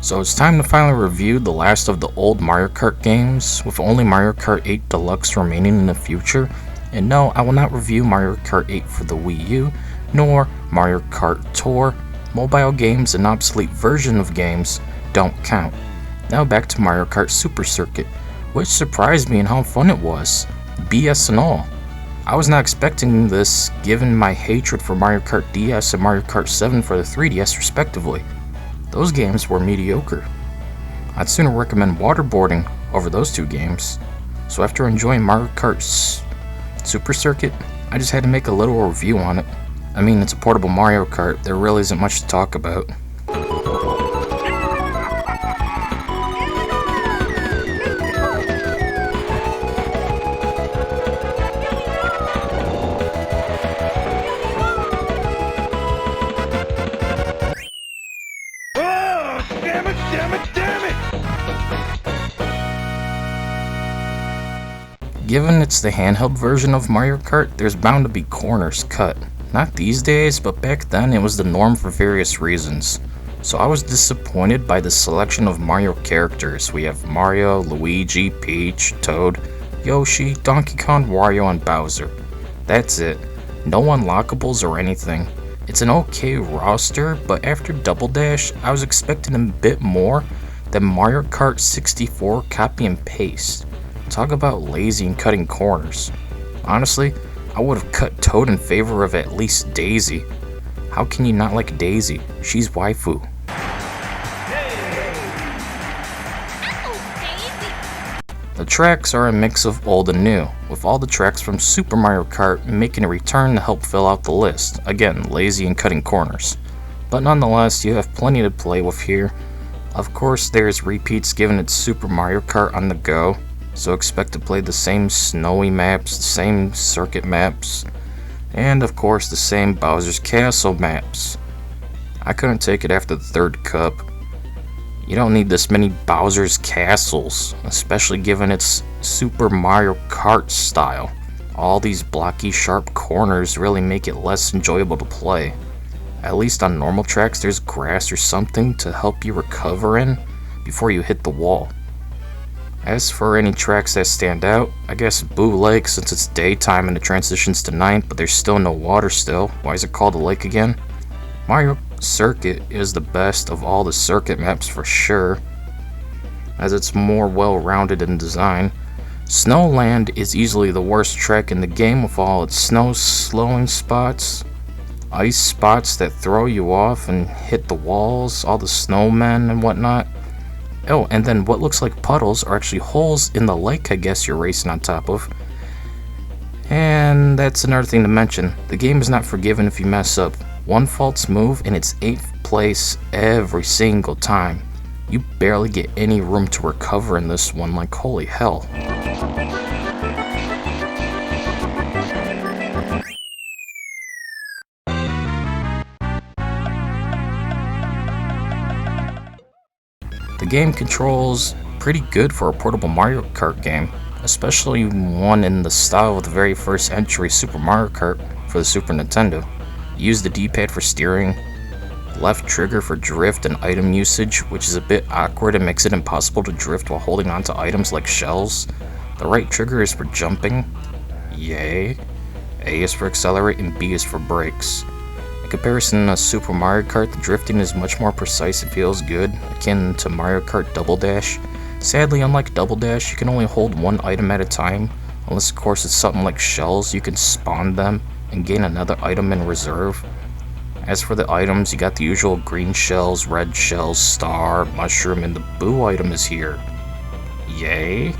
So it's time to finally review the last of the old Mario Kart games, with only Mario Kart 8 Deluxe remaining in the future. And no, I will not review Mario Kart 8 for the Wii U, nor Mario Kart Tour. Mobile games and obsolete version of games don't count. Now back to Mario Kart Super Circuit, which surprised me in how fun it was, BS and all. I was not expecting this given my hatred for Mario Kart DS and Mario Kart 7 for the 3DS respectively. Those games were mediocre. I'd sooner recommend waterboarding over those two games. So after enjoying Mario Kart Super Circuit, I just had to make a little review on it. I mean, it's a portable Mario Kart, there really isn't much to talk about. Given it's the handheld version of Mario Kart, there's bound to be corners cut. Not these days, but back then it was the norm for various reasons. So I was disappointed by the selection of Mario characters. We have Mario, Luigi, Peach, Toad, Yoshi, Donkey Kong, Wario, and Bowser. That's it. No unlockables or anything. It's an okay roster, but after Double Dash, I was expecting a bit more than Mario Kart 64 copy and paste. Talk about lazy and cutting corners. Honestly, I would have cut Toad in favor of at least Daisy. How can you not like Daisy? She's waifu. The tracks are a mix of old and new, with all the tracks from Super Mario Kart making a return to help fill out the list. Again, lazy and cutting corners. But nonetheless, you have plenty to play with here. Of course, there's repeats given it's Super Mario Kart on the go. So expect to play the same snowy maps, the same circuit maps, and of course the same Bowser's Castle maps. I couldn't take it after the third cup. You don't need this many Bowser's Castles, especially given its Super Mario Kart style. All these blocky sharp corners really make it less enjoyable to play. At least on normal tracks there's grass or something to help you recover in before you hit the wall. As for any tracks that stand out, I guess Boo Lake since it's daytime and it transitions to night, but there's still no water still. Why is it called a lake again? Mario Circuit is the best of all the circuit maps for sure, as it's more well-rounded in design. Snowland is easily the worst track in the game with all its snow slowing spots, ice spots that throw you off and hit the walls, all the snowmen and whatnot. Oh, and then what looks like puddles are actually holes in the lake I guess you're racing on top of. And that's another thing to mention. The game is not forgiven if you mess up. One false move and it's 8th place every single time. You barely get any room to recover in this one, like holy hell. The game controls pretty good for a portable Mario Kart game, especially one in the style of the very first entry Super Mario Kart for the Super Nintendo. Use the D-pad for steering, left trigger for drift and item usage, which is a bit awkward and makes it impossible to drift while holding onto items like shells. The right trigger is for jumping, yay. A is for accelerate and B is for brakes. In comparison to Super Mario Kart, the drifting is much more precise and feels good, akin to Mario Kart Double Dash. Sadly, unlike Double Dash, you can only hold one item at a time, unless of course it's something like shells, you can spawn them and gain another item in reserve. As for the items, you got the usual green shells, red shells, star, mushroom, and the Boo item is here. Yay!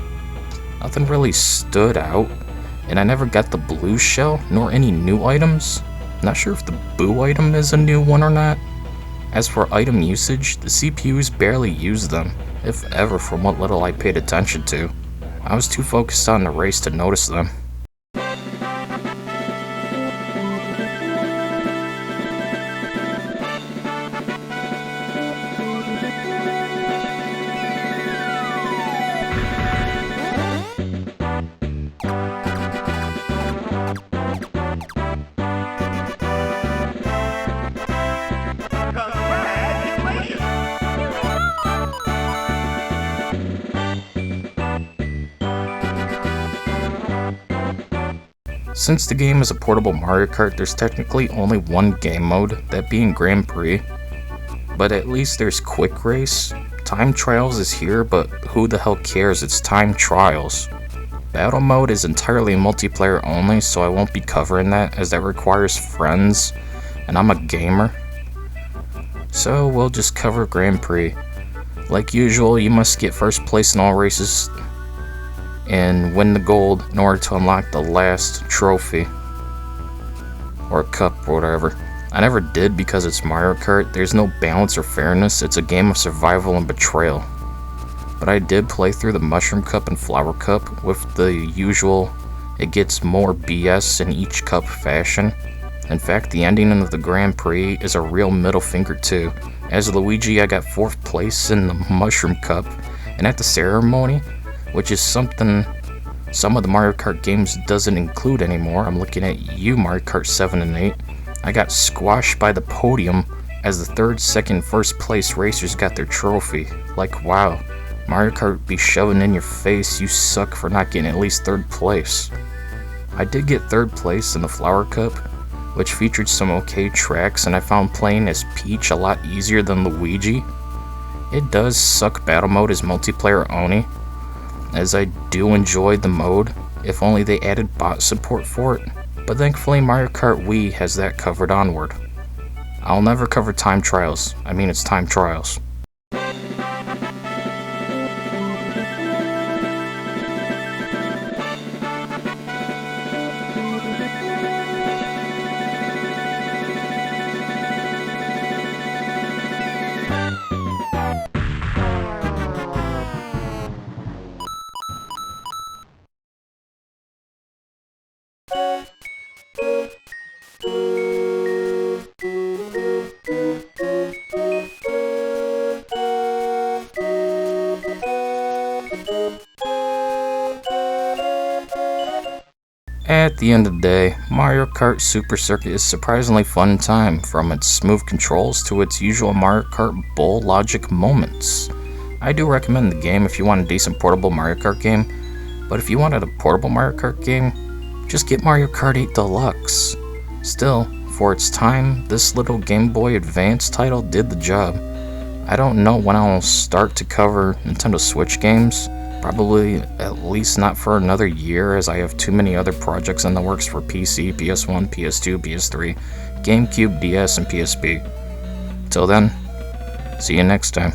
Nothing really stood out, and I never got the blue shell, nor any new items. Not sure if the Boo item is a new one or not. As for item usage, the CPUs barely use them, if ever from what little I paid attention to. I was too focused on the race to notice them. Since the game is a portable Mario Kart, there's technically only one game mode, that being Grand Prix. But at least there's Quick Race. Time Trials is here, but who the hell cares, it's Time Trials. Battle mode is entirely multiplayer only, so I won't be covering that, as that requires friends, and I'm a gamer. So we'll just cover Grand Prix. Like usual, you must get first place in all races and win the gold in order to unlock the last trophy. Or cup, or whatever. I never did because it's Mario Kart. There's no balance or fairness. It's a game of survival and betrayal. But I did play through the Mushroom Cup and Flower Cup with the usual, it gets more BS in each cup fashion. In fact, the ending of the Grand Prix is a real middle finger too. As Luigi, I got 4th place in the Mushroom Cup, and at the ceremony, which is something some of the Mario Kart games doesn't include anymore. I'm looking at you, Mario Kart 7 and 8. I got squashed by the podium as the 3rd, 2nd, 1st place racers got their trophy. Like, wow, Mario Kart be shoving in your face, you suck for not getting at least 3rd place. I did get 3rd place in the Flower Cup, which featured some okay tracks, and I found playing as Peach a lot easier than Luigi. It does suck battle mode as multiplayer only, as I do enjoy the mode, if only they added bot support for it, but thankfully Mario Kart Wii has that covered onward. I'll never cover Time Trials, I mean it's Time Trials. At the end of the day, Mario Kart Super Circuit is surprisingly fun time, from its smooth controls to its usual Mario Kart bull logic moments. I do recommend the game if you want a decent portable Mario Kart game, but if you wanted a portable Mario Kart game, just get Mario Kart 8 Deluxe. Still, for its time, this little Game Boy Advance title did the job. I don't know when I'll start to cover Nintendo Switch games. Probably at least not for another year, as I have too many other projects in the works for PC, PS1, PS2, PS3, GameCube, DS, and PSP. Till then, see you next time.